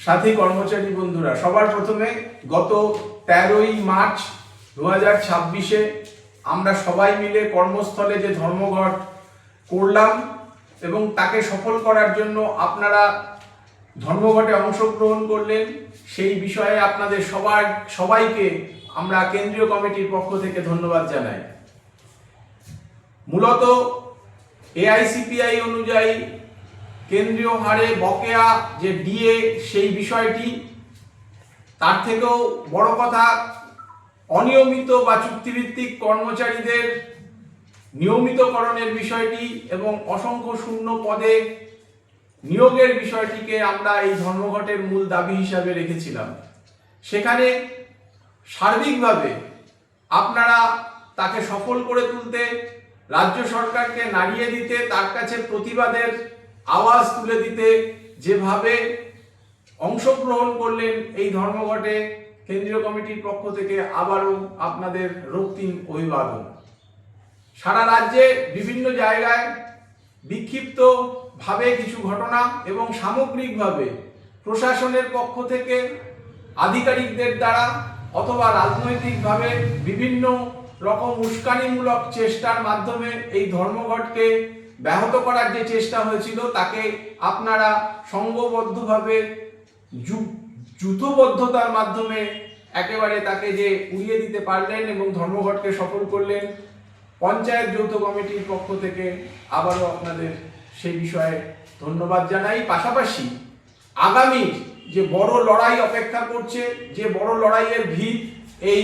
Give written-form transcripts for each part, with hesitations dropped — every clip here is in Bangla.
সাথী কর্মচারী বন্ধুরা, সবার প্রথমে গত 13ই মার্চ 2026-এ আমরা সবাই মিলে কর্মস্থলে যে ধর্মঘট করলাম এবং তাকে সফল করার জন্য আপনারা ধর্মঘটে অংশগ্রহণ করলেন, সেই বিষয়ে আপনাদের সবাইকে আমরা কেন্দ্রীয় কমিটির পক্ষ থেকে ধন্যবাদ জানাই। মূলত এআইসিপিআই অনুযায়ী কেন্দ্রীয় হারে বকেয়া যে ডিএ, সেই বিষয়টি, তার থেকেও বড় কথা অনিয়মিত বা চুক্তিভিত্তিক কর্মচারীদের নিয়মিতকরণের বিষয়টি এবং অসংখ্য শূন্য পদে নিয়োগের বিষয়টিকে আমরা এই ধর্মঘটের মূল দাবি হিসাবে রেখেছিলাম। সেখানে সার্বিকভাবে আপনারা তাকে সফল করে তুলতে, রাজ্য সরকারকে নাড়িয়ে দিতে, তার কাছে প্রতিবাদের আওয়াজ তুলে দিতে যেভাবে অংশগ্রহণ করলেন এই ধর্মঘটে, কেন্দ্রীয় কমিটির পক্ষ থেকে আবারও আপনাদের রক্তিম অভিবাদন। সারা রাজ্যে বিভিন্ন জায়গায় বিক্ষিপ্তভাবে কিছু ঘটনা এবং সামগ্রিকভাবে প্রশাসনের পক্ষ থেকে আধিকারিকদের দ্বারা অথবা রাজনৈতিকভাবে বিভিন্ন রকম উস্কানিমূলক চেষ্টার মাধ্যমে এই ধর্মঘটকে ব্যাহত করার যে চেষ্টা হয়েছিল, তাকে আপনারা সংঘবদ্ধভাবে যূথবদ্ধতার মাধ্যমে একেবারে তাকে যে উড়িয়ে দিতে পারলেন এবং ধর্মঘটকে সফল করলেন। পঞ্চায়েত যৌথ কমিটির পক্ষ থেকে আবারও আপনাদের সেই বিষয়ে ধন্যবাদ জানাই। পাশাপাশি আগামী যে বড় লড়াই অপেক্ষা করছে, যে বড় লড়াইয়ের ভিত এই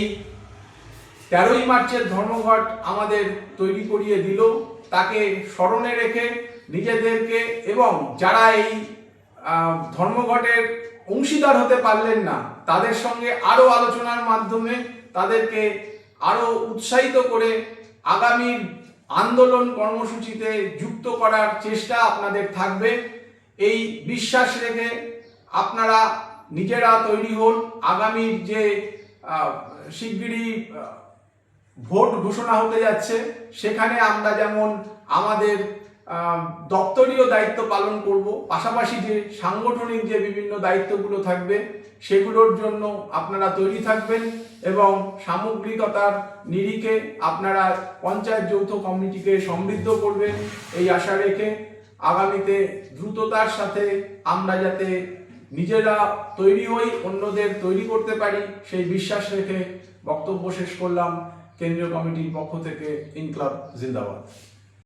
13ই মার্চের ধর্মঘট আমাদের তৈরি করিয়ে দিল, তাকে স্মরণে রেখে নিজেদেরকে এবং যারা এই ধর্মঘটের অংশীদার হতে পারলেন না, তাদের সঙ্গে আরও আলোচনার মাধ্যমে তাদেরকে আরও উৎসাহিত করে আগামী আন্দোলন কর্মসূচিতে যুক্ত করার চেষ্টা আপনাদের থাকবে। এই বিশ্বাস রেখে আপনারা নিজেরা তৈরি হন। আগামী যে শিগগিরই ভোট ঘোষণা হতে যাচ্ছে, সেখানে আমরা যেমন আমাদের দপ্তরীয় দায়িত্ব পালন করব, পাশাপাশি যে সাংগঠনিক যে বিভিন্ন দায়িত্বগুলো থাকবে সেগুলোর জন্য আপনারা তৈরি থাকবেন এবং সামগ্রিকতার নিরিখে আপনারা পঞ্চায়েত যৌথ কমিটিকে সমৃদ্ধ করবেন, এই আশা রেখে আগামীতে দ্রুততার সাথে আমরা যাতে নিজেরা তৈরি হই, অন্যদের তৈরি করতে পারি, সেই বিশ্বাস রেখে বক্তব্য শেষ করলাম। কেন্দ্রীয় কমিটির পক্ষ থেকে ইনকলাব জিন্দাবাদ।